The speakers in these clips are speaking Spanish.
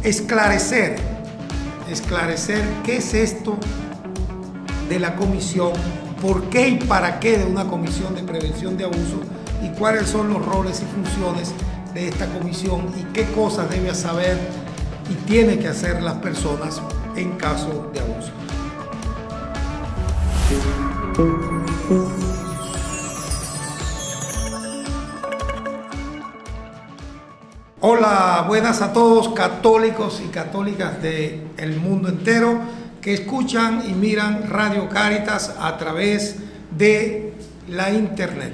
Esclarecer qué es esto de la comisión, por qué y para qué de una comisión de prevención de abuso y cuáles son los roles y funciones de esta comisión y qué cosas debe saber y tiene que hacer las personas en caso de abuso. Hola, buenas a todos católicos y católicas del mundo entero que escuchan y miran Radio Cáritas a través de la internet.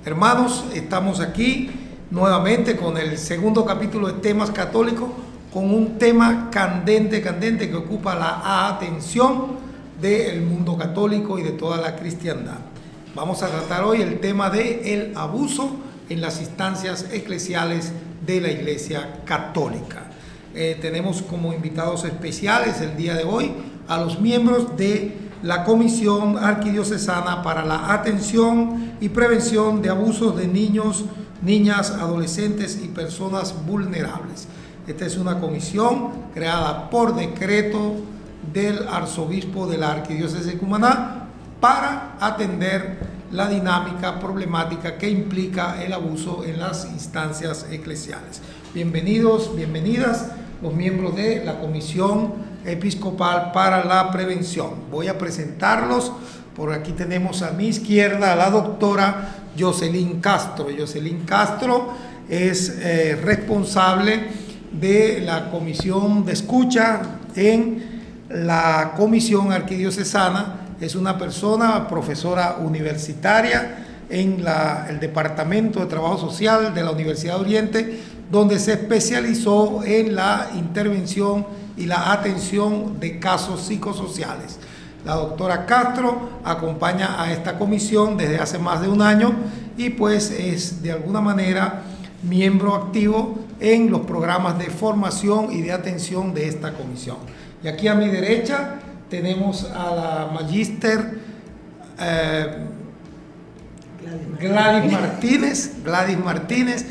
Hermanos, estamos aquí nuevamente con el segundo capítulo de Temas Católicos, con un tema candente que ocupa la atención del mundo católico y de toda la cristiandad. Vamos a tratar hoy el tema del abuso en las instancias eclesiales de la Iglesia Católica. Tenemos como invitados especiales el día de hoy a los miembros de la Comisión Arquidiocesana para la Atención y Prevención de Abusos de Niños, Niñas, Adolescentes y Personas Vulnerables. Esta es una comisión creada por decreto del arzobispo de la Arquidiócesis de Cumaná para atender la dinámica problemática que implica el abuso en las instancias eclesiales. Bienvenidos, bienvenidas los miembros de la Comisión Episcopal para la Prevención. Voy a presentarlos. Por aquí tenemos a mi izquierda a la doctora Jocelyn Castro. Jocelyn Castro es responsable de la Comisión de Escucha en la Comisión Arquidiocesana. Es una persona, profesora universitaria en el Departamento de Trabajo Social de la Universidad de Oriente, donde se especializó en la intervención y la atención de casos psicosociales. La doctora Castro acompaña a esta comisión desde hace más de un año y pues es de alguna manera miembro activo en los programas de formación y de atención de esta comisión. Y aquí a mi derecha tenemos a la magíster Gladys Martínez,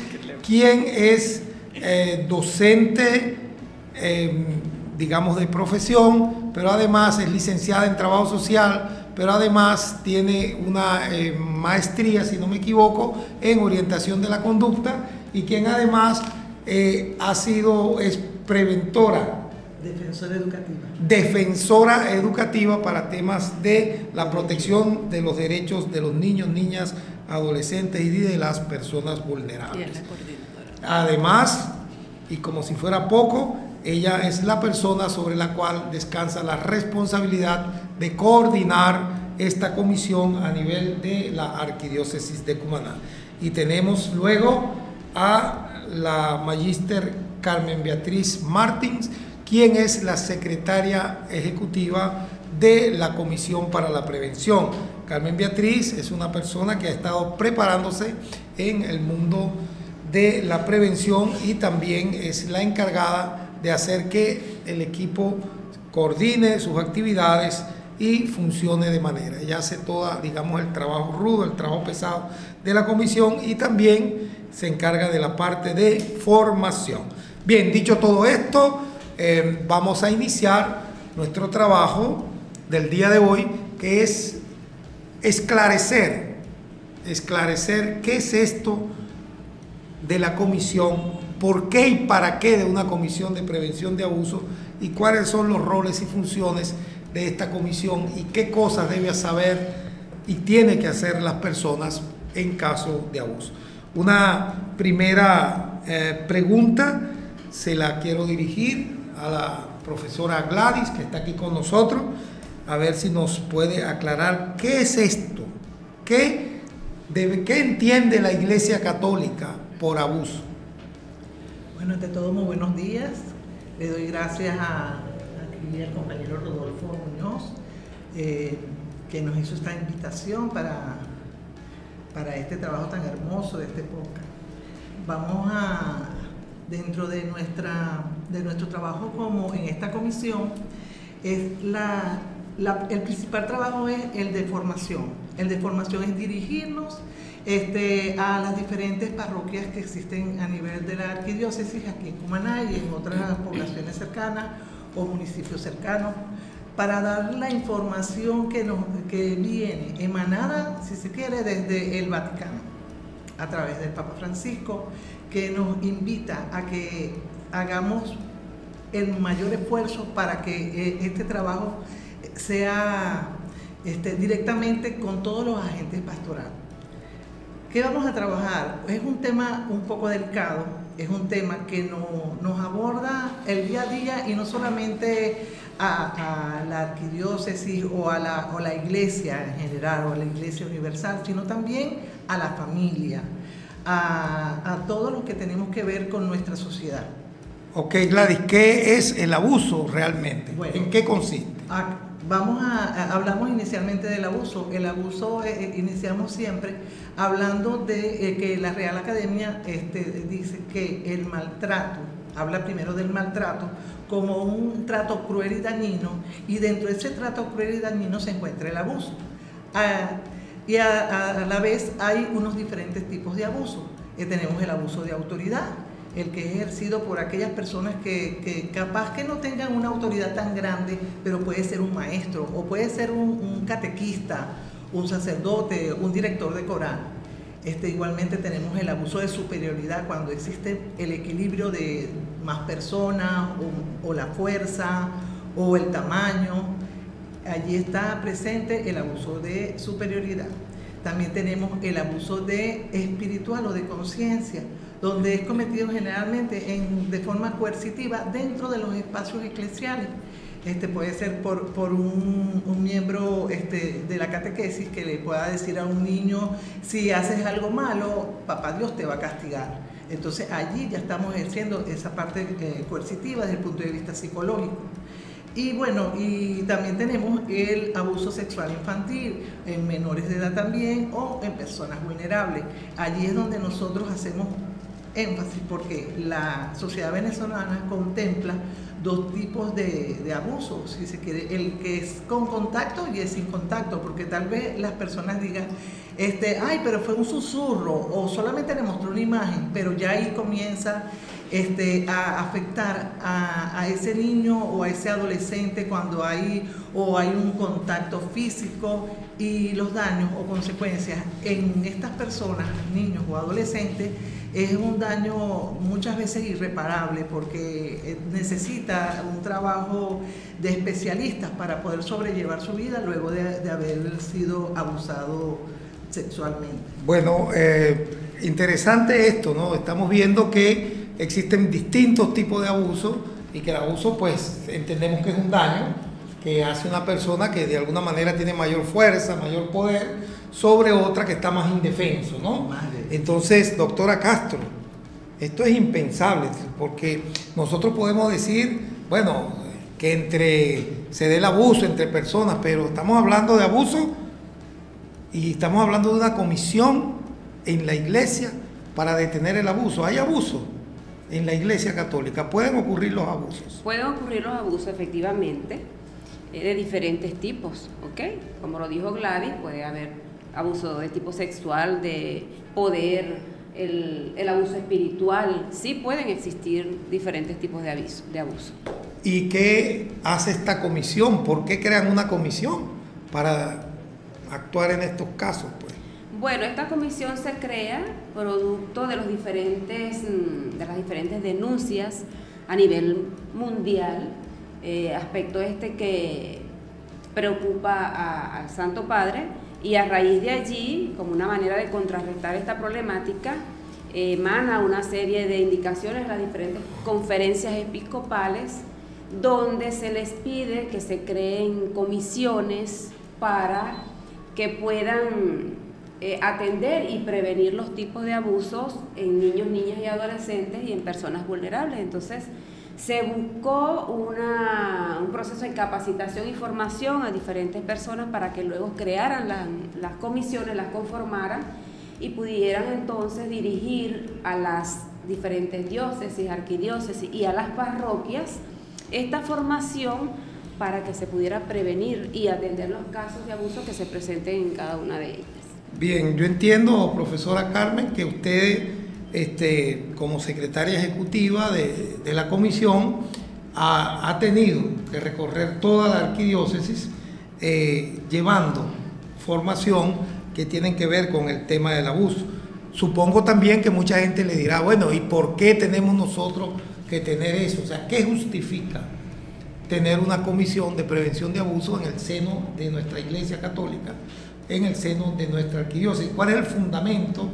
quien es docente, digamos, de profesión, pero además es licenciada en Trabajo Social, pero además tiene una maestría, si no me equivoco, en Orientación de la Conducta, y quien además es preventora, defensora educativa para temas de la protección de los derechos de los niños, niñas, adolescentes y de las personas vulnerables. Además, y como si fuera poco, ella es la persona sobre la cual descansa la responsabilidad de coordinar esta comisión a nivel de la Arquidiócesis de Cumaná. Y tenemos luego a la magíster Carmen Beatriz Martins, quien es la secretaria ejecutiva de la Comisión para la Prevención. Carmen Beatriz es una persona que ha estado preparándose en el mundo de la prevención y también es la encargada de hacer que el equipo coordine sus actividades y funcione de manera. Ella hace toda, digamos, el trabajo rudo, el trabajo pesado de la comisión y también se encarga de la parte de formación. Bien, dicho todo esto, vamos a iniciar nuestro trabajo del día de hoy, que es esclarecer qué es esto de la comisión, por qué y para qué de una comisión de prevención de abuso y cuáles son los roles y funciones de esta comisión y qué cosas debe saber y tiene que hacer las personas en caso de abuso. Una primera pregunta se la quiero dirigir a la profesora Gladys, que está aquí con nosotros, a ver si nos puede aclarar qué es esto, qué entiende la Iglesia Católica por abuso. Bueno, ante todo, muy buenos días. Le doy gracias aquí al compañero Rodolfo Muñoz, que nos hizo esta invitación para este trabajo tan hermoso de este podcast. Vamos a, dentro de nuestro trabajo como en esta comisión, es la el principal trabajo es el de formación. El de formación es dirigirnos a las diferentes parroquias que existen a nivel de la arquidiócesis, aquí en Cumaná y en otras poblaciones cercanas o municipios cercanos, para dar la información que viene emanada, si se quiere, desde el Vaticano, a través del Papa Francisco, que nos invita a que hagamos el mayor esfuerzo para que este trabajo sea directamente con todos los agentes pastorales. ¿Qué vamos a trabajar? Es un tema un poco delicado, es un tema que nos aborda el día a día y no solamente a la arquidiócesis o a la iglesia en general o a la iglesia universal, sino también a la familia, a todos los que tenemos que ver con nuestra sociedad. Ok, Gladys, ¿qué es el abuso realmente? Bueno, ¿en qué consiste? Hablamos inicialmente del abuso. El abuso iniciamos siempre hablando de que la Real Academia dice que el maltrato, habla primero del maltrato como un trato cruel y dañino, y dentro de ese trato cruel y dañino se encuentra el abuso. Y a la vez hay unos diferentes tipos de abuso. Tenemos el abuso de autoridad, el que es ejercido por aquellas personas que capaz que no tengan una autoridad tan grande, pero puede ser un maestro, o puede ser un catequista, un sacerdote, un director de coral. Igualmente tenemos el abuso de superioridad, cuando existe el equilibrio de más personas, o la fuerza, o el tamaño. Allí está presente el abuso de superioridad. También tenemos el abuso de espiritual o de conciencia, donde es cometido generalmente de forma coercitiva dentro de los espacios eclesiales. Puede ser por un miembro de la catequesis que le pueda decir a un niño: si haces algo malo, papá Dios te va a castigar. Entonces allí ya estamos ejerciendo esa parte coercitiva desde el punto de vista psicológico. Y bueno, y también tenemos el abuso sexual infantil en menores de edad también, o en personas vulnerables. Allí es donde nosotros hacemos énfasis, porque la sociedad venezolana contempla dos tipos de abuso, si se quiere: el que es con contacto y el sin contacto, porque tal vez las personas digan, ay, pero fue un susurro, o solamente le mostró una imagen, pero ya ahí comienza a afectar a ese niño o a ese adolescente cuando hay un contacto físico, y los daños o consecuencias en estas personas, niños o adolescentes, es un daño muchas veces irreparable, porque necesita un trabajo de especialistas para poder sobrellevar su vida luego de haber sido abusado sexualmente. Bueno, interesante esto, ¿no? Estamos viendo que existen distintos tipos de abuso, y que el abuso, pues, entendemos que es un daño que hace una persona que de alguna manera tiene mayor fuerza, mayor poder sobre otra que está más indefenso, ¿no? Entonces, doctora Castro, esto es impensable, porque nosotros podemos decir, bueno, que se dé el abuso entre personas, pero estamos hablando de abuso y estamos hablando de una comisión en la iglesia para detener el abuso. ¿Hay abuso en la iglesia católica? ¿Pueden ocurrir los abusos? Pueden ocurrir los abusos, efectivamente, de diferentes tipos, ¿ok? Como lo dijo Gladys, puede haber abuso de tipo sexual, de poder, el abuso espiritual. Sí pueden existir diferentes tipos de abuso. ¿Y qué hace esta comisión? ¿Por qué crean una comisión para actuar en estos casos, pues? Bueno, esta comisión se crea producto de las diferentes denuncias a nivel mundial, aspecto que preocupa al Santo Padre, y a raíz de allí, como una manera de contrarrestar esta problemática, emana una serie de indicaciones en las diferentes conferencias episcopales, donde se les pide que se creen comisiones para que puedan atender y prevenir los tipos de abusos en niños, niñas y adolescentes, y en personas vulnerables. Entonces se buscó un proceso de capacitación y formación a diferentes personas para que luego crearan las comisiones, las conformaran y pudieran entonces dirigir a las diferentes diócesis, arquidiócesis y a las parroquias esta formación para que se pudiera prevenir y atender los casos de abuso que se presenten en cada una de ellas. Bien, yo entiendo, profesora Carmen, que usted, como secretaria ejecutiva de la comisión, ha tenido que recorrer toda la arquidiócesis llevando formación que tienen que ver con el tema del abuso. Supongo también que mucha gente le dirá, bueno, ¿y por qué tenemos nosotros que tener eso? O sea, ¿qué justifica tener una comisión de prevención de abuso en el seno de nuestra Iglesia Católica, en el seno de nuestra arquidiócesis? ¿Cuál es el fundamento,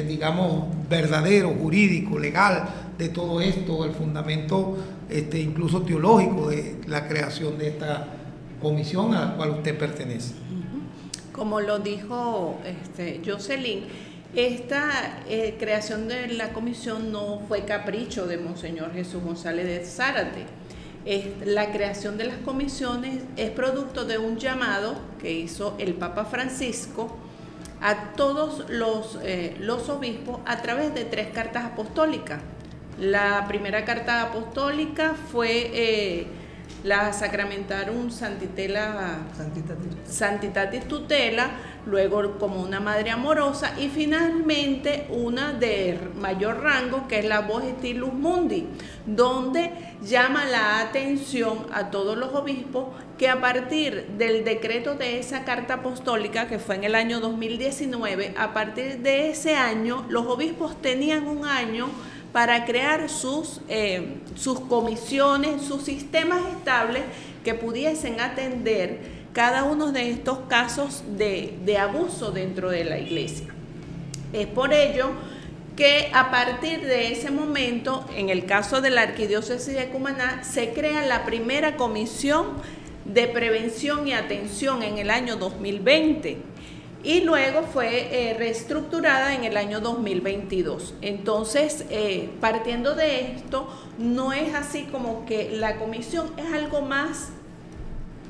digamos, verdadero, jurídico, legal de todo esto, el fundamento incluso teológico de la creación de esta comisión a la cual usted pertenece? Como lo dijo Jocelyn, esta creación de la comisión no fue capricho de Monseñor Jesús González de Zárate. La creación de las comisiones es producto de un llamado que hizo el Papa Francisco a todos los obispos a través de 3 cartas apostólicas. La primera carta apostólica fue la Sacramentarum Santitatis Tutela, luego como una madre amorosa y finalmente una de mayor rango que es la Vox Stilus Mundi, donde llama la atención a todos los obispos que a partir del decreto de esa carta apostólica, que fue en el año 2019, a partir de ese año los obispos tenían un año para crear sus comisiones, sus sistemas estables que pudiesen atender cada uno de estos casos de abuso dentro de la iglesia. Es por ello que a partir de ese momento, en el caso de la Arquidiócesis de Cumaná, se crea la primera comisión de prevención y atención en el año 2020. Y luego fue reestructurada en el año 2022. Entonces, partiendo de esto, no es así como que la comisión es algo más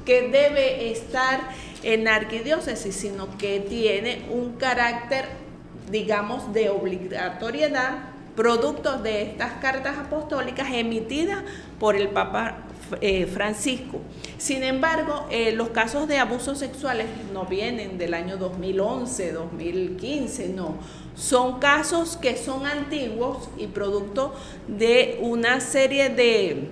que debe estar en la arquidiócesis, sino que tiene un carácter, digamos, de obligatoriedad, producto de estas cartas apostólicas emitidas por el Papa Francisco. Sin embargo, los casos de abusos sexuales no vienen del año 2011, 2015, no. Son casos que son antiguos y producto de una serie de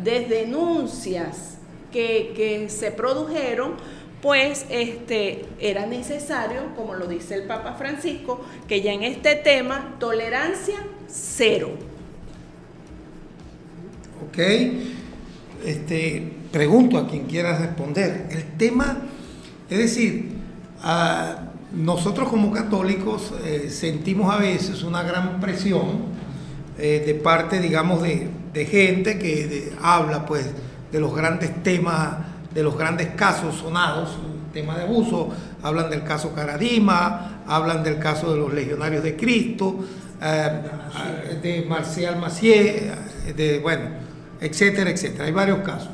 denuncias que se produjeron, pues era necesario, como lo dice el Papa Francisco, que ya en este tema, tolerancia cero. Ok, pregunto a quien quiera responder. El tema, es decir, nosotros como católicos sentimos a veces una gran presión de parte, digamos, de gente que habla, pues, de los grandes temas, de los grandes casos sonados, tema de abuso. Hablan del caso Caradima, hablan del caso de los legionarios de Cristo, de Marcial Macié, etcétera, etcétera. Hay varios casos.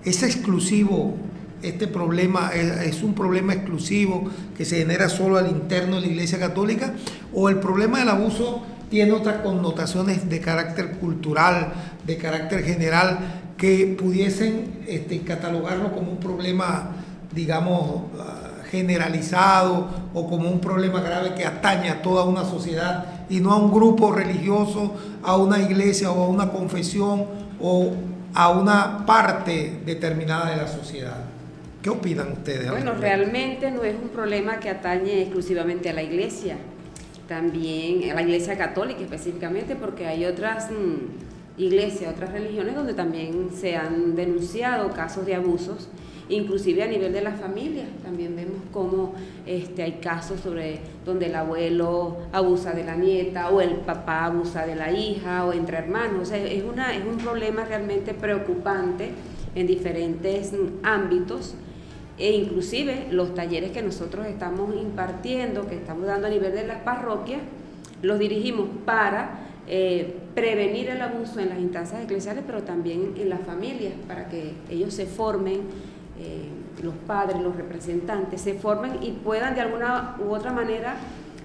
¿Es exclusivo este problema? ¿Es un problema exclusivo que se genera solo al interno de la Iglesia Católica? ¿O el problema del abuso tiene otras connotaciones de carácter cultural, de carácter general, que pudiesen catalogarlo como un problema, digamos, generalizado o como un problema grave que atañe a toda una sociedad y no a un grupo religioso, a una iglesia o a una confesión o a una parte determinada de la sociedad? ¿Qué opinan ustedes? Bueno, realmente no es un problema que atañe exclusivamente a la iglesia, también a la iglesia católica específicamente, porque hay otras iglesias, otras religiones donde también se han denunciado casos de abusos, inclusive a nivel de las familias. También vemos cómo hay casos donde el abuelo abusa de la nieta o el papá abusa de la hija o entre hermanos. O sea, es un problema realmente preocupante en diferentes ámbitos, e inclusive los talleres que nosotros estamos impartiendo, que estamos dando a nivel de las parroquias, los dirigimos para prevenir el abuso en las instancias eclesiales, pero también en las familias, para que ellos se formen, los padres, los representantes, se formen y puedan de alguna u otra manera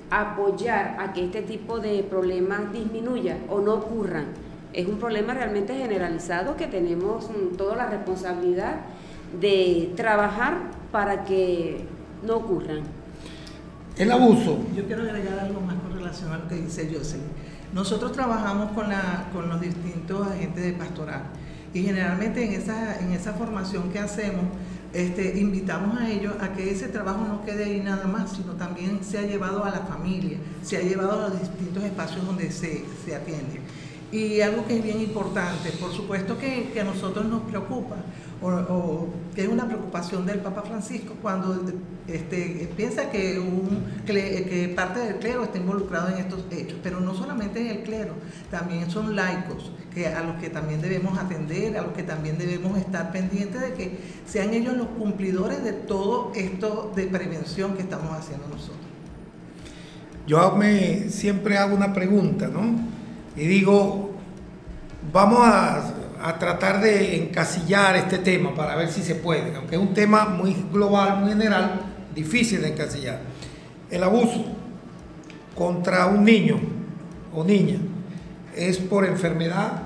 apoyar a que este tipo de problemas disminuya o no ocurran es un problema realmente generalizado que tenemos toda la responsabilidad de trabajar para que no ocurran. El abuso. Yo quiero agregar algo más con relación a lo que dice Jocelyn. Nosotros trabajamos con los distintos agentes de pastoral y generalmente en esa formación que hacemos, invitamos a ellos a que ese trabajo no quede ahí nada más, sino también se ha llevado a la familia, se ha llevado a los distintos espacios donde se atiende. Y algo que es bien importante, por supuesto que a nosotros nos preocupa, o que es una preocupación del Papa Francisco cuando piensa que parte del clero está involucrado en estos hechos, pero no solamente en el clero, también son laicos, a los que también debemos atender, a los que también debemos estar pendientes de que sean ellos los cumplidores de todo esto de prevención que estamos haciendo nosotros. Yo siempre hago una pregunta, ¿no? Y digo, vamos a tratar de encasillar este tema para ver si se puede, aunque es un tema muy global, muy general, difícil de encasillar. El abuso contra un niño o niña es por enfermedad,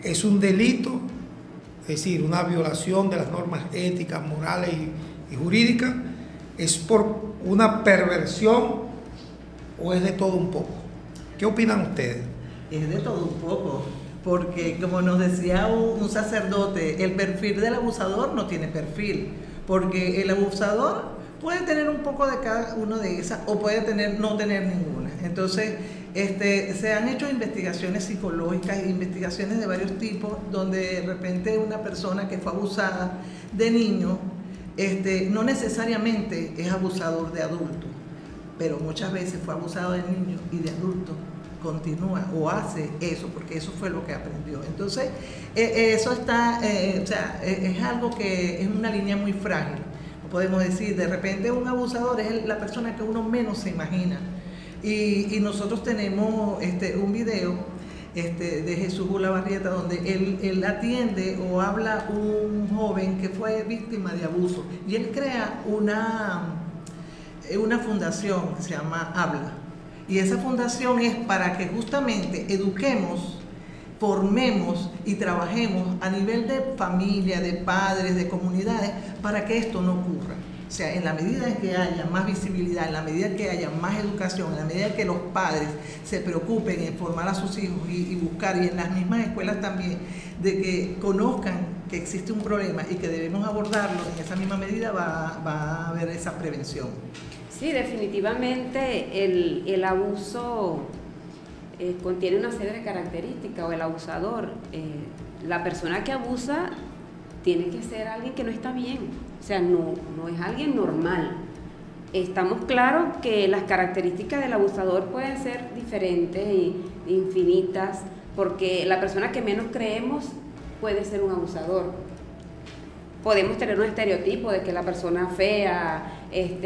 es un delito, es decir, una violación de las normas éticas, morales y jurídicas, es por una perversión o es de todo un poco. ¿Qué opinan ustedes? Es de todo un poco, porque como nos decía un sacerdote, el perfil del abusador no tiene perfil, porque el abusador puede tener un poco de cada uno de esas o puede no tener ninguna. Entonces, se han hecho investigaciones psicológicas, investigaciones de varios tipos, donde de repente una persona que fue abusada de niño, no necesariamente es abusador de adulto, pero muchas veces fue abusado de niño y de adulto continúa o hace eso porque eso fue lo que aprendió. Entonces eso está, es algo que es una línea muy frágil. Podemos decir, de repente un abusador es la persona que uno menos se imagina. Y nosotros tenemos un video de Jesús Ulabarrieta donde él atiende o habla un joven que fue víctima de abuso y él crea una fundación que se llama Habla. Y esa fundación es para que justamente eduquemos, formemos y trabajemos a nivel de familia, de padres, de comunidades, para que esto no ocurra. O sea, en la medida en que haya más visibilidad, en la medida en que haya más educación, en la medida en que los padres se preocupen en formar a sus hijos y buscar, y en las mismas escuelas también, de que conozcan que existe un problema y que debemos abordarlo, en esa misma medida va a haber esa prevención. Sí, definitivamente el abuso contiene una serie de características, o el abusador, la persona que abusa tiene que ser alguien que no está bien, o sea, no es alguien normal. Estamos claros que las características del abusador pueden ser diferentes e infinitas, porque la persona que menos creemos puede ser un abusador. Podemos tener un estereotipo de que la persona fea,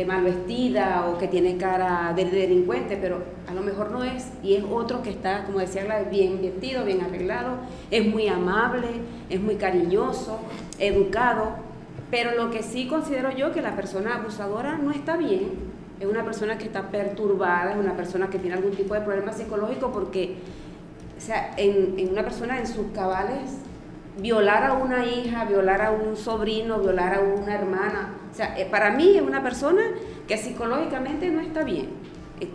mal vestida o que tiene cara de delincuente, pero a lo mejor no es, y es otro que está, como decía Gladys, bien vestido, bien arreglado, es muy amable, es muy cariñoso, educado, pero lo que sí considero yo que la persona abusadora no está bien, es una persona que está perturbada, es una persona que tiene algún tipo de problema psicológico, porque, o sea, en una persona en sus cabales, violar a una hija, violar a un sobrino, violar a una hermana, o sea, para mí es una persona que psicológicamente no está bien,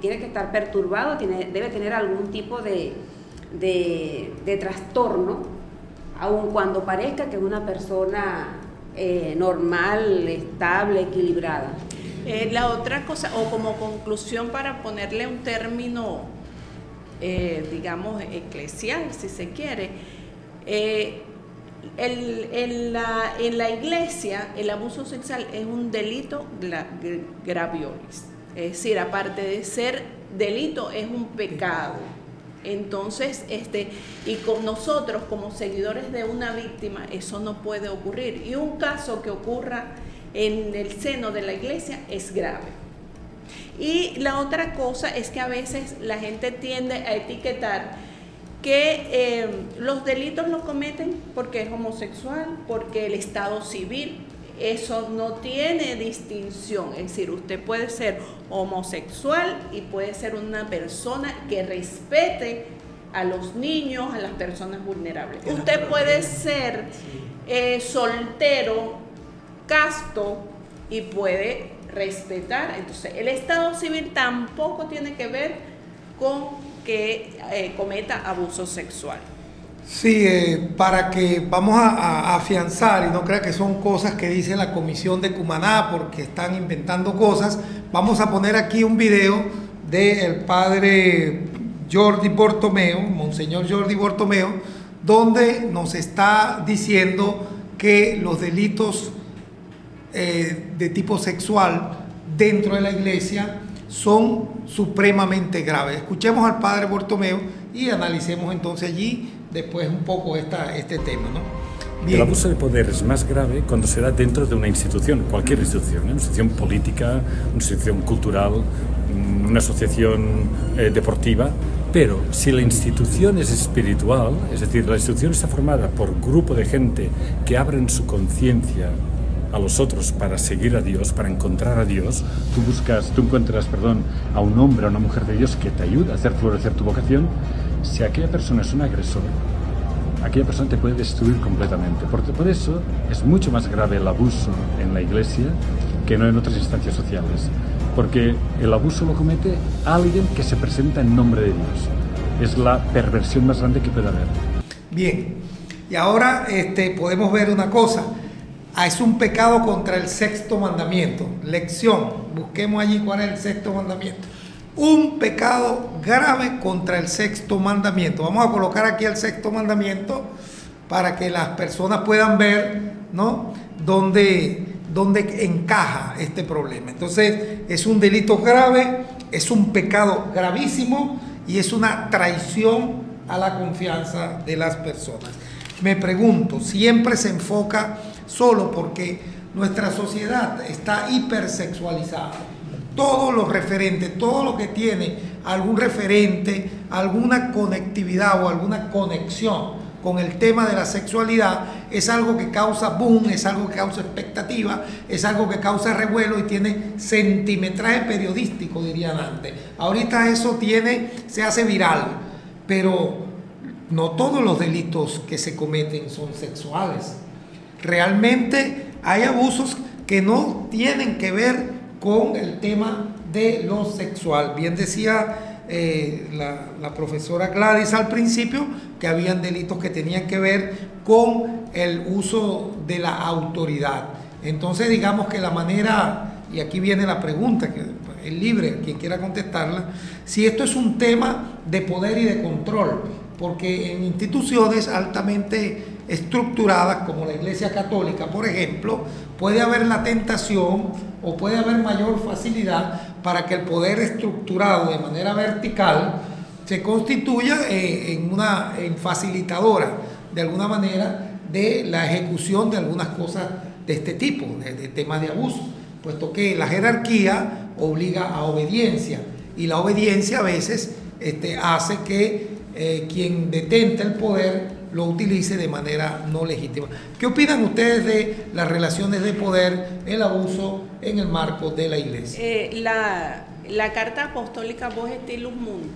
tiene que estar perturbado, debe tener algún tipo de trastorno, aun cuando parezca que es una persona normal, estable, equilibrada. La otra cosa, o como conclusión para ponerle un término, digamos, eclesial, si se quiere, en la iglesia el abuso sexual es un delito graviolis, es decir, aparte de ser delito es un pecado. Entonces, y con nosotros como seguidores de una víctima eso no puede ocurrir, y un caso que ocurra en el seno de la iglesia es grave. Y la otra cosa es que a veces la gente tiende a etiquetar que los delitos los cometen porque es homosexual, porque el estado civil. Eso no tiene distinción, es decir, usted puede ser homosexual y puede ser una persona que respete a los niños, a las personas vulnerables. Usted puede ser soltero, casto y puede respetar. Entonces, el estado civil tampoco tiene que ver con que cometa abuso sexual. Sí, para que vamos a afianzar y no crea que son cosas que dice la Comisión de Cumaná porque están inventando cosas, vamos a poner aquí un video del padre Jordi Bortomeo, Monseñor Jordi Bortomeo, donde nos está diciendo que los delitos de tipo sexual dentro de la iglesia son supremamente graves. Escuchemos al padre Bortomeo y analicemos entonces allí después un poco este tema, ¿no? Bien. El abuso de poder es más grave cuando se da dentro de una institución, cualquier institución, una institución política, una institución cultural, una asociación deportiva, pero si la institución es espiritual, es decir, la institución está formada por grupo de gente que abren su conciencia a los otros para seguir a Dios, para encontrar a Dios, tú encuentras, a un hombre o una mujer de Dios que te ayuda a hacer florecer tu vocación. Si aquella persona es un agresor, aquella persona te puede destruir completamente. Por eso es mucho más grave el abuso en la iglesia que no en otras instancias sociales. Porque el abuso lo comete alguien que se presenta en nombre de Dios. Es la perversión más grande que puede haber. Bien, y ahora podemos ver una cosa. Es un pecado contra el sexto mandamiento. Lección, busquemos allí cuál es el sexto mandamiento. Un pecado grave contra el sexto mandamiento. Vamos a colocar aquí el sexto mandamiento para que las personas puedan ver, ¿no?, dónde encaja este problema. Entonces, es un delito grave, es un pecado gravísimo y es una traición a la confianza de las personas. Me pregunto, siempre se enfoca solo porque nuestra sociedad está hipersexualizada. Todos los referentes, todo lo que tiene algún referente, alguna conectividad o alguna conexión con el tema de la sexualidad es algo que causa boom, es algo que causa expectativa, es algo que causa revuelo y tiene centimetraje periodístico, dirían antes. Ahorita eso se hace viral, pero no todos los delitos que se cometen son sexuales. Realmente hay abusos que no tienen que ver con el tema de lo sexual. Bien decía la profesora Gladys al principio que habían delitos que tenían que ver con el uso de la autoridad. Entonces digamos que la manera, y aquí viene la pregunta, que es libre quien quiera contestarla, si esto es un tema de poder y de control, porque en instituciones altamente estructuradas como la Iglesia Católica, por ejemplo, puede haber la tentación o puede haber mayor facilidad para que el poder estructurado de manera vertical se constituya en facilitadora de alguna manera de la ejecución de algunas cosas de este tipo, de temas de abuso, puesto que la jerarquía obliga a obediencia y la obediencia a veces hace que quien detenta el poder lo utilice de manera no legítima. ¿Qué opinan ustedes de las relaciones de poder, el abuso en el marco de la iglesia? La Carta Apostólica Vos Stilus Mundi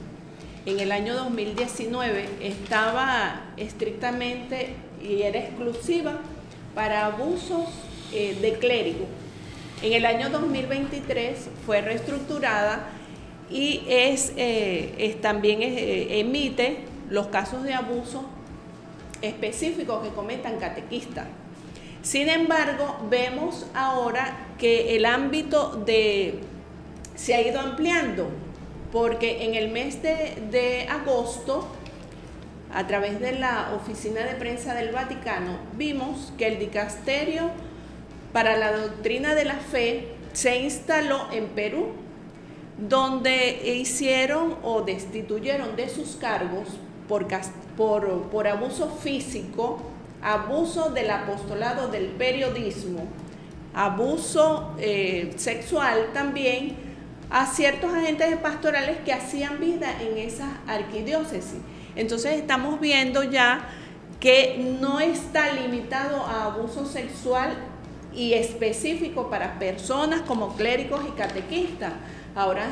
en el año 2019 estaba estrictamente y era exclusiva para abusos de clérigo. En el año 2023 fue reestructurada y también emite los casos de abuso específicos que cometan catequistas. Sin embargo, vemos ahora que el ámbito se ha ido ampliando, porque en el mes de agosto, a través de la Oficina de Prensa del Vaticano, vimos que el Dicasterio para la Doctrina de la Fe se instaló en Perú, donde hicieron o destituyeron de sus cargos por abuso físico, abuso del apostolado del periodismo, abuso sexual también a ciertos agentes pastorales que hacían vida en esa arquidiócesis. Entonces estamos viendo ya que no está limitado a abuso sexual y específico para personas como clérigos y catequistas. Ahora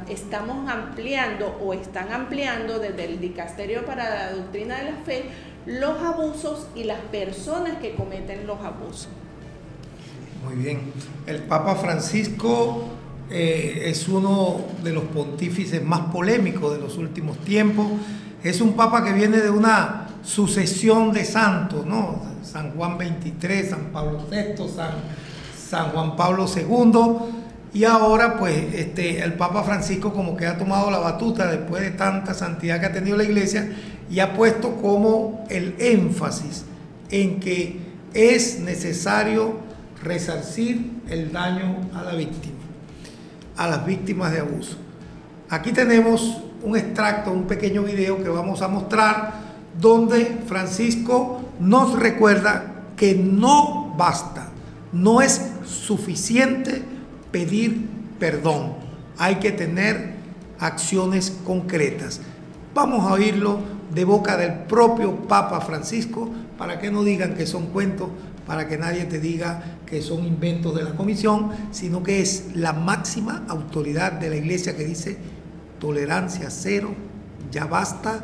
estamos ampliando o están ampliando desde el Dicasterio para la Doctrina de la Fe los abusos y las personas que cometen los abusos. Muy bien. El Papa Francisco es uno de los pontífices más polémicos de los últimos tiempos. Es un papa que viene de una sucesión de santos, ¿no? San Juan XXIII, San Pablo VI, San Juan Pablo II, y ahora pues el Papa Francisco como que ha tomado la batuta después de tanta santidad que ha tenido la Iglesia y ha puesto como el énfasis en que es necesario resarcir el daño a la víctima, a las víctimas de abuso. Aquí tenemos un extracto, un pequeño video que vamos a mostrar, donde Francisco nos recuerda que no basta, no es suficiente pedir perdón, hay que tener acciones concretas. Vamos a oírlo de boca del propio Papa Francisco para que no digan que son cuentos, para que nadie te diga que son inventos de la comisión, sino que es la máxima autoridad de la Iglesia que dice: tolerancia cero, ya basta,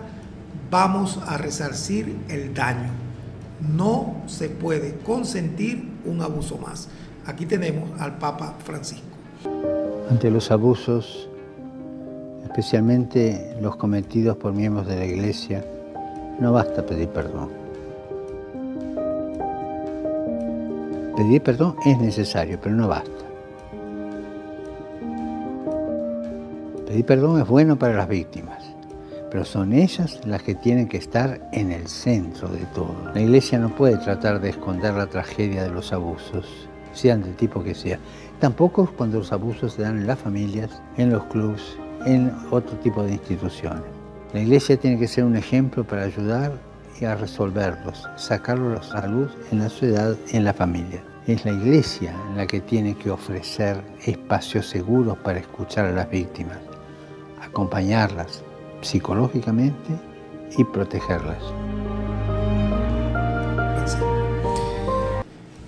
vamos a resarcir el daño. No se puede consentir un abuso más. Aquí tenemos al Papa Francisco. Ante los abusos, especialmente los cometidos por miembros de la Iglesia, no basta pedir perdón. Pedir perdón es necesario, pero no basta. Pedir perdón es bueno para las víctimas, pero son ellas las que tienen que estar en el centro de todo. La Iglesia no puede tratar de esconder la tragedia de los abusos, sean del tipo que sea. Tampoco cuando los abusos se dan en las familias, en los clubes, en otro tipo de instituciones. La Iglesia tiene que ser un ejemplo para ayudar y a resolverlos, sacarlos a la luz en la sociedad, en la familia. Es la Iglesia en la que tiene que ofrecer espacios seguros para escuchar a las víctimas, acompañarlas psicológicamente y protegerlas.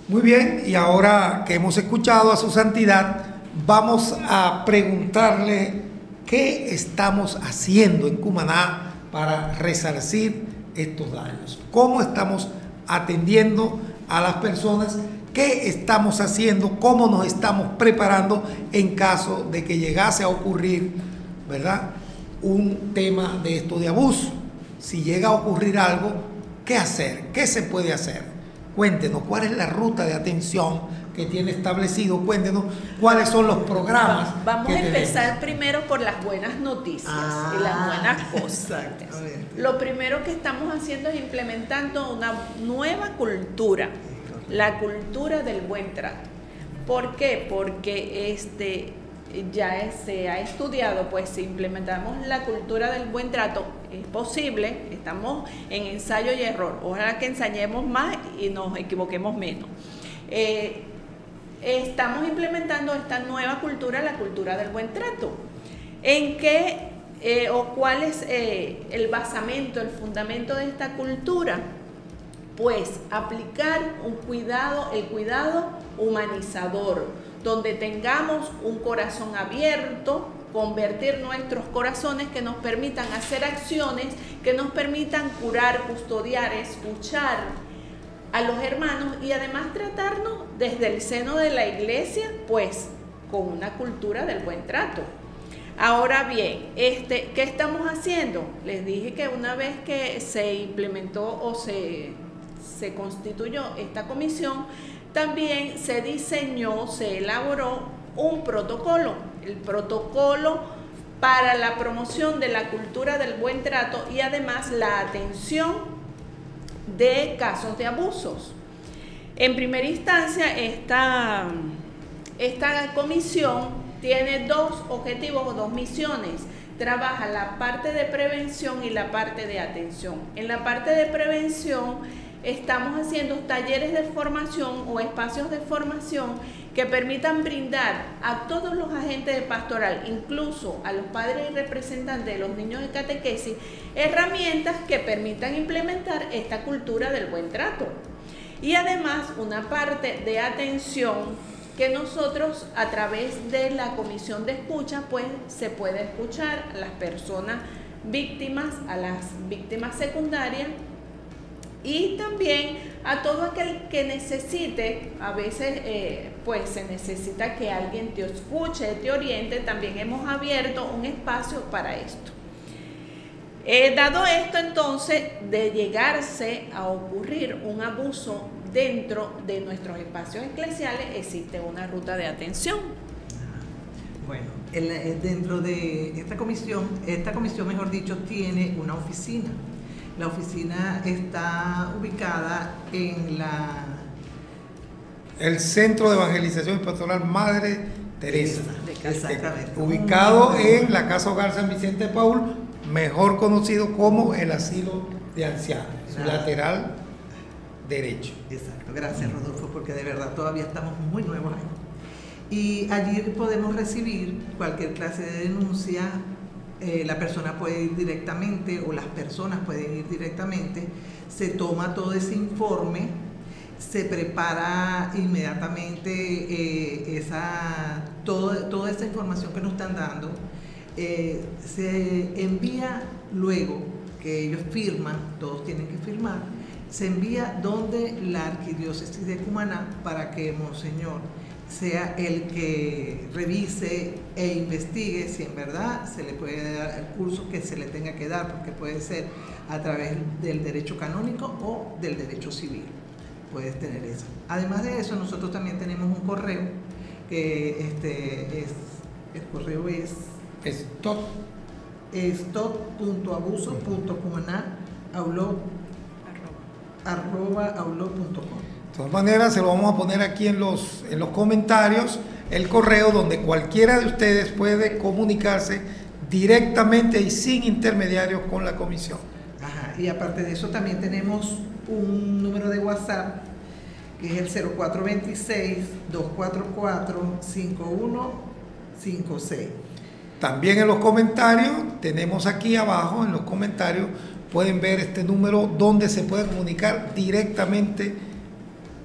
Muy bien, y ahora que hemos escuchado a su santidad, vamos a preguntarle qué estamos haciendo en Cumaná para resarcir estos daños. ¿Cómo estamos atendiendo a las personas? ¿Qué estamos haciendo? ¿Cómo nos estamos preparando en caso de que llegase a ocurrir, ¿verdad?, un tema de esto de abuso? Si llega a ocurrir algo, ¿qué hacer? ¿Qué se puede hacer? Cuéntenos, ¿cuál es la ruta de atención que tiene establecido? Cuéntenos, ¿cuáles son los programas? Vamos a empezar primero por las buenas noticias y las buenas cosas. Lo primero que estamos haciendo es implementando una nueva cultura, la cultura del buen trato. ¿Por qué? Porque ya se ha estudiado, pues si implementamos la cultura del buen trato, es posible, estamos en ensayo y error, ojalá que ensayemos más y nos equivoquemos menos. Estamos implementando esta nueva cultura, la cultura del buen trato. ¿En qué o cuál es el basamento, el fundamento de esta cultura? Pues aplicar el cuidado humanizador, donde tengamos un corazón abierto, convertir nuestros corazones que nos permitan hacer acciones, que nos permitan curar, custodiar, escuchar a los hermanos y además tratarnos desde el seno de la Iglesia, pues con una cultura del buen trato. Ahora bien, ¿qué estamos haciendo? Les dije que una vez que se implementó o se constituyó esta comisión, también se diseñó, se elaboró un protocolo, el protocolo para la promoción de la cultura del buen trato y además la atención de casos de abusos. En primera instancia, esta comisión tiene dos objetivos o dos misiones. Trabaja la parte de prevención y la parte de atención. En la parte de prevención estamos haciendo talleres de formación o espacios de formación que permitan brindar a todos los agentes de pastoral, incluso a los padres y representantes de los niños de catequesis, herramientas que permitan implementar esta cultura del buen trato. Y además una parte de atención que nosotros a través de la comisión de escucha pues se puede escuchar a las personas víctimas, a las víctimas secundarias y también a todo aquel que necesite, a veces pues se necesita que alguien te escuche, te oriente. También hemos abierto un espacio para esto. Dado esto, entonces, de llegarse a ocurrir un abuso dentro de nuestros espacios eclesiales, existe una ruta de atención. Bueno, dentro de esta comisión, mejor dicho, tiene una oficina. La oficina está ubicada en el Centro de Evangelización y Pastoral Madre Teresa. Exactamente. Ubicado en la Casa Hogar San Vicente de Paúl, mejor conocido como el Asilo de Ancianos, su lateral derecho. Exacto, gracias Rodolfo, porque de verdad todavía estamos muy nuevos ahí. Y allí podemos recibir cualquier clase de denuncia. La persona puede ir directamente o las personas pueden ir directamente, se toma todo ese informe, se prepara inmediatamente toda esa información que nos están dando, se envía luego que ellos firman, todos tienen que firmar, se envía donde la Arquidiócesis de Cumaná para que Monseñor sea el que revise e investigue si en verdad se le puede dar el curso que se le tenga que dar, porque puede ser a través del derecho canónico o del derecho civil. Puedes tener eso. Además de eso, nosotros también tenemos un correo que el correo es stop.abuso.cumaná@outlook.com. De todas maneras, se lo vamos a poner aquí en los comentarios, el correo donde cualquiera de ustedes puede comunicarse directamente y sin intermediarios con la comisión. Ajá, y aparte de eso también tenemos un número de WhatsApp que es el 0426-244-5156. También en los comentarios, tenemos aquí abajo en los comentarios, pueden ver este número donde se puede comunicar directamente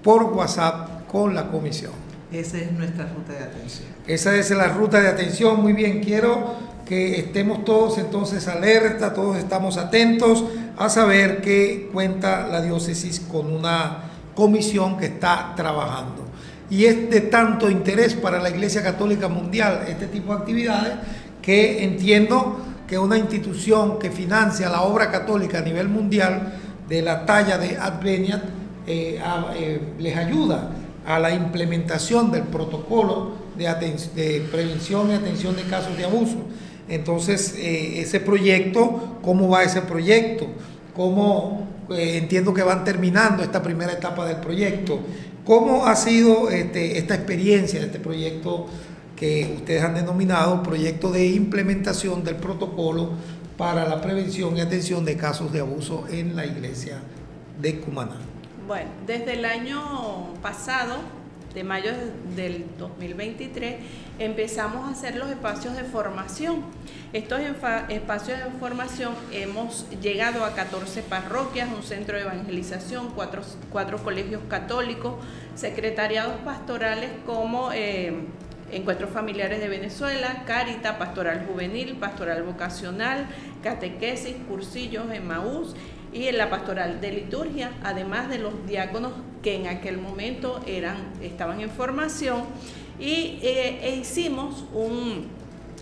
por WhatsApp con la comisión. Esa es nuestra ruta de atención. Esa es la ruta de atención. Muy bien, quiero que estemos todos entonces alerta, todos estamos atentos a saber que cuenta la diócesis con una comisión que está trabajando. Y es de tanto interés para la Iglesia Católica Mundial este tipo de actividades que entiendo que una institución que financia la obra católica a nivel mundial de la talla de Adveniat les ayuda a la implementación del protocolo de prevención y atención de casos de abuso. Entonces, ese proyecto, ¿cómo va ese proyecto? ¿Cómo entiendo que van terminando esta primera etapa del proyecto? ¿Cómo ha sido esta experiencia de este proyecto que ustedes han denominado proyecto de implementación del protocolo para la prevención y atención de casos de abuso en la iglesia de Cumaná? Bueno, desde el año pasado, de mayo del 2023, empezamos a hacer los espacios de formación. Estos espacios de formación hemos llegado a 14 parroquias, un centro de evangelización, cuatro colegios católicos, secretariados pastorales como Encuentros Familiares de Venezuela, Cáritas, Pastoral Juvenil, Pastoral Vocacional, Catequesis, Cursillos, Emaús y en la Pastoral de Liturgia, además de los diáconos que en aquel momento estaban en formación, y hicimos un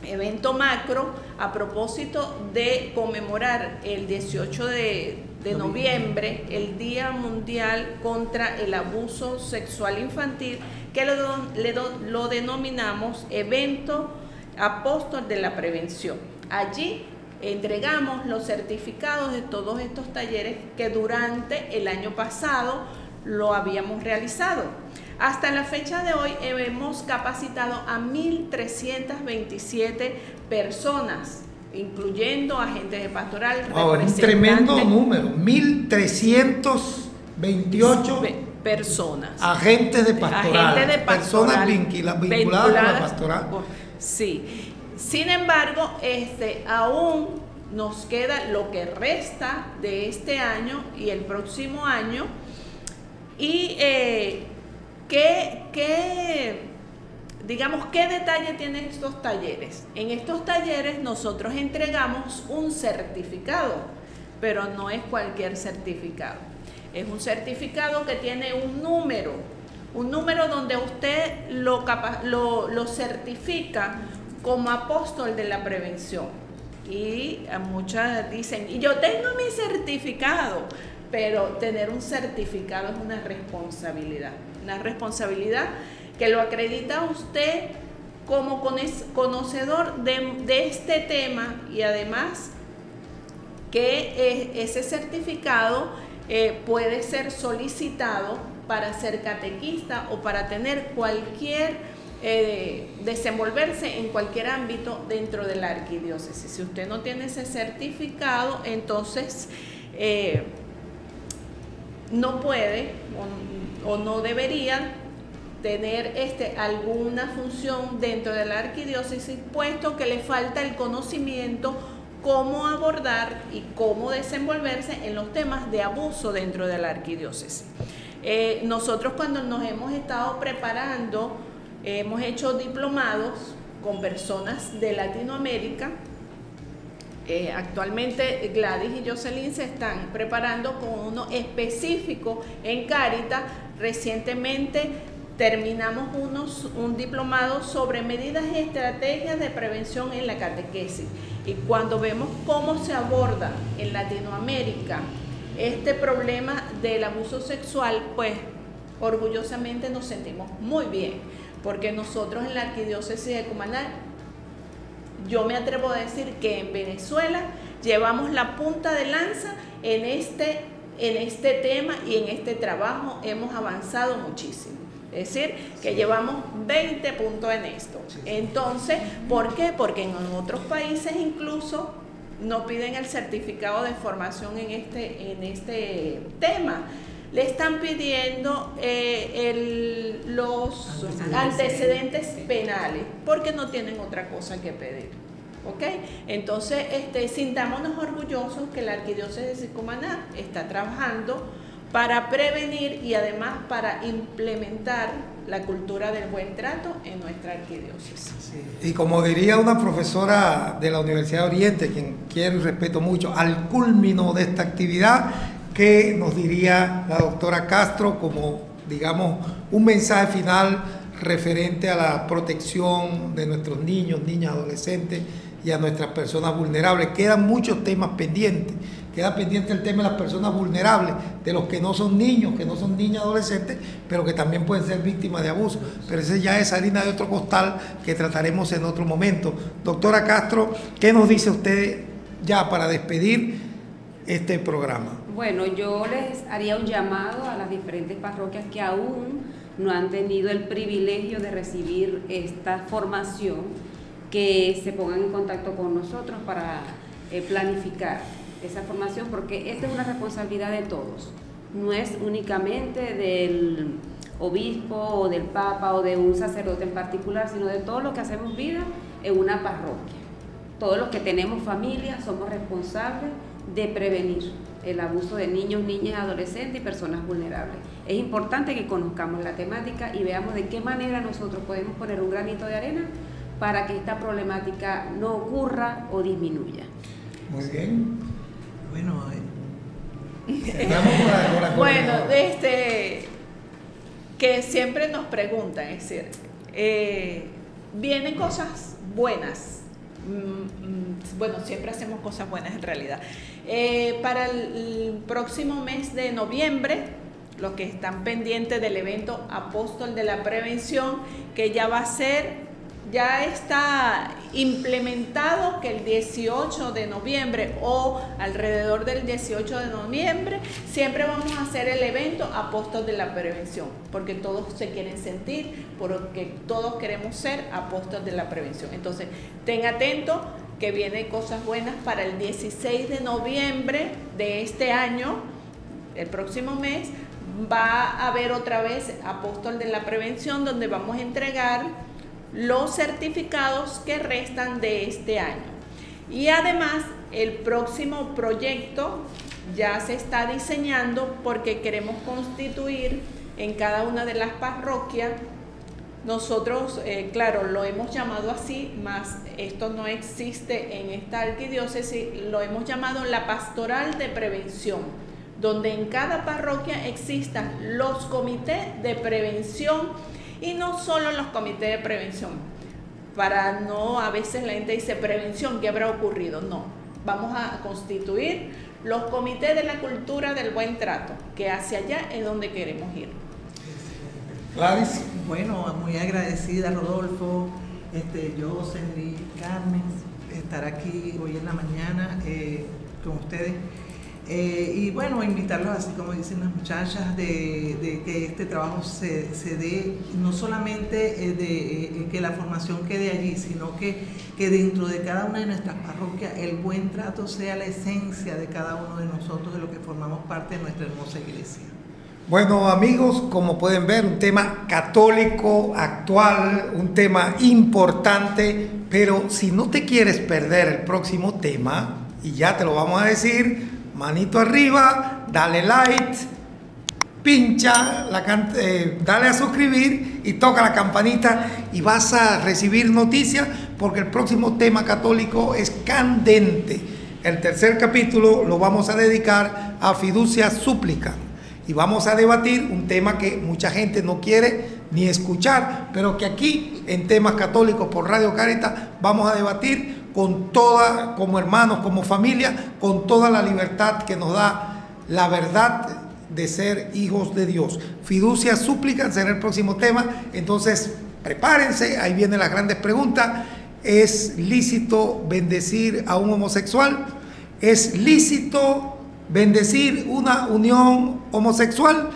evento macro a propósito de conmemorar el 18 de noviembre, el Día Mundial contra el Abuso Sexual Infantil, que lo denominamos Evento Apóstol de la Prevención. Allí entregamos los certificados de todos estos talleres que durante el año pasado lo habíamos realizado. Hasta la fecha de hoy hemos capacitado a 1.327 personas, incluyendo agentes de pastoral, un tremendo número, 1.328 personas. Agentes de pastoral, personas vinculadas a la pastoral. Sí. Sin embargo, aún nos queda lo que resta de este año y el próximo año ¿Y digamos, qué detalle tienen estos talleres? En estos talleres nosotros entregamos un certificado, pero no es cualquier certificado. Es un certificado que tiene un número donde usted lo certifica como apóstol de la prevención. Y muchas dicen, y yo tengo mi certificado, pero tener un certificado es una responsabilidad que lo acredita usted como conocedor de este tema, y además que ese certificado puede ser solicitado para ser catequista o para tener desenvolverse en cualquier ámbito dentro de la arquidiócesis. Si usted no tiene ese certificado, entonces no puede o no debería tener alguna función dentro de la arquidiócesis, puesto que le falta el conocimiento cómo abordar y cómo desenvolverse en los temas de abuso dentro de la arquidiócesis. Nosotros, cuando nos hemos estado preparando, hemos hecho diplomados con personas de Latinoamérica. Actualmente Gladys y Jocelyn se están preparando con uno específico en Cáritas. Recientemente terminamos un diplomado sobre medidas y estrategias de prevención en la catequesis. Y cuando vemos cómo se aborda en Latinoamérica este problema del abuso sexual, pues orgullosamente nos sentimos muy bien, porque nosotros en la arquidiócesis de Cumaná, yo me atrevo a decir que en Venezuela llevamos la punta de lanza en este tema, y en este trabajo hemos avanzado muchísimo. Es decir, que llevamos 20 puntos en esto. Entonces, ¿por qué? Porque en otros países incluso no piden el certificado de formación en este tema. Le están pidiendo los antecedentes penales, porque no tienen otra cosa que pedir. ¿Ok? Entonces, sintámonos orgullosos que la arquidiócesis de Cumaná está trabajando para prevenir y además para implementar la cultura del buen trato en nuestra arquidiócesis. Sí. Y como diría una profesora de la Universidad de Oriente, quien quiero y respeto mucho, al culmino de esta actividad, ¿qué nos diría la doctora Castro como, digamos, un mensaje final referente a la protección de nuestros niños, niñas, adolescentes y a nuestras personas vulnerables? Quedan muchos temas pendientes. Queda pendiente el tema de las personas vulnerables, de los que no son niños, que no son niñas, adolescentes, pero que también pueden ser víctimas de abuso. Pero esa ya es harina de otro costal que trataremos en otro momento. Doctora Castro, ¿qué nos dice usted ya para despedir este programa? Bueno, yo les haría un llamado a las diferentes parroquias que aún no han tenido el privilegio de recibir esta formación, que se pongan en contacto con nosotros para planificar esa formación, porque esta es una responsabilidad de todos, no es únicamente del obispo o del papa o de un sacerdote en particular, sino de todos los que hacemos vida en una parroquia. Todos los que tenemos familia somos responsables de prevenir el abuso de niños, niñas, adolescentes y personas vulnerables. Es importante que conozcamos la temática y veamos de qué manera nosotros podemos poner un granito de arena para que esta problemática no ocurra o disminuya. Muy bien. Bueno, bueno, que siempre nos preguntan, es decir, vienen cosas buenas. Bueno, siempre hacemos cosas buenas en realidad. Para el próximo mes de noviembre, los que están pendientes del evento Apóstol de la Prevención, que ya está implementado, que el 18 de noviembre o alrededor del 18 de noviembre siempre vamos a hacer el evento Apóstol de la Prevención, porque todos se quieren sentir, porque todos queremos ser apóstoles de la prevención. Entonces, ten atento que vienen cosas buenas para el 16 de noviembre de este año, el próximo mes. Va a haber otra vez Apóstol de la Prevención, donde vamos a entregar los certificados que restan de este año. Y además, el próximo proyecto ya se está diseñando porque queremos constituir en cada una de las parroquias. Nosotros, claro, lo hemos llamado así, mas esto no existe en esta arquidiócesis, lo hemos llamado la pastoral de prevención, donde en cada parroquia existan los comités de prevención, y no solo los comités de prevención, para no, a veces la gente dice prevención, ¿qué habrá ocurrido? No, vamos a constituir los comités de la cultura del buen trato, que hacia allá es donde queremos ir. Gladys. Bueno, muy agradecida, Rodolfo, Jocelyn, Carmen, estar aquí hoy en la mañana con ustedes. Y bueno, invitarlos, así como dicen las muchachas, de que este trabajo se dé, no solamente de que la formación quede allí, sino que dentro de cada una de nuestras parroquias el buen trato sea la esencia de cada uno de nosotros, de lo que formamos parte de nuestra hermosa iglesia. Bueno, amigos, como pueden ver, un tema católico actual, un tema importante, pero si no te quieres perder el próximo tema, y ya te lo vamos a decir, manito arriba, dale like, pincha, dale a suscribir y toca la campanita y vas a recibir noticias, porque el próximo tema católico es candente. El tercer capítulo lo vamos a dedicar a fiducia súplica. Y vamos a debatir un tema que mucha gente no quiere ni escuchar, pero que aquí en Temas Católicos por Radio Cáritas vamos a debatir con toda, como hermanos, como familia, con toda la libertad que nos da la verdad de ser hijos de Dios. Fiducia súplica será el próximo tema, entonces prepárense, ahí vienen las grandes preguntas. ¿Es lícito bendecir a un homosexual? ¿Es lícito bendecir una unión homosexual?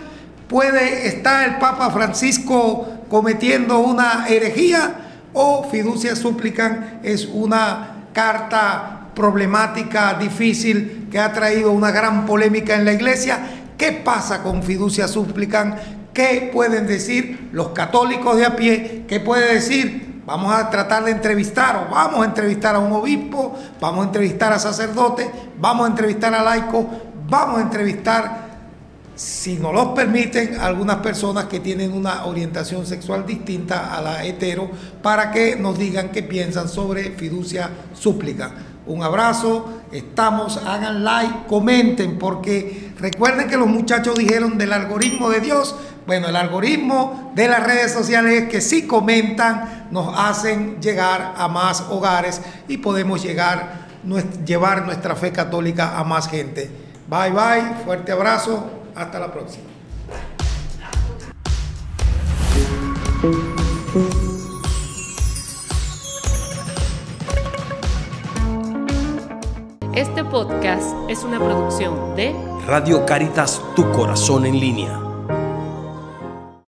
¿Puede estar el Papa Francisco cometiendo una herejía? ¿O fiducia súplica es una carta problemática, difícil, que ha traído una gran polémica en la iglesia? ¿Qué pasa con fiducia súplica? ¿Qué pueden decir los católicos de a pie? ¿Qué puede decir? Vamos a tratar de entrevistar, o vamos a entrevistar a un obispo, vamos a entrevistar a sacerdotes, vamos a entrevistar a laicos, vamos a entrevistar, si nos los permiten, a algunas personas que tienen una orientación sexual distinta a la hetero, para que nos digan qué piensan sobre fiducia súplica. Un abrazo, hagan like, comenten, porque recuerden que los muchachos dijeron del algoritmo de Dios. Bueno, el algoritmo de las redes sociales es que si comentan nos hacen llegar a más hogares y podemos llevar nuestra fe católica a más gente. Bye bye, fuerte abrazo, hasta la próxima. Este podcast es una producción de Radio Cáritas, tu corazón en línea.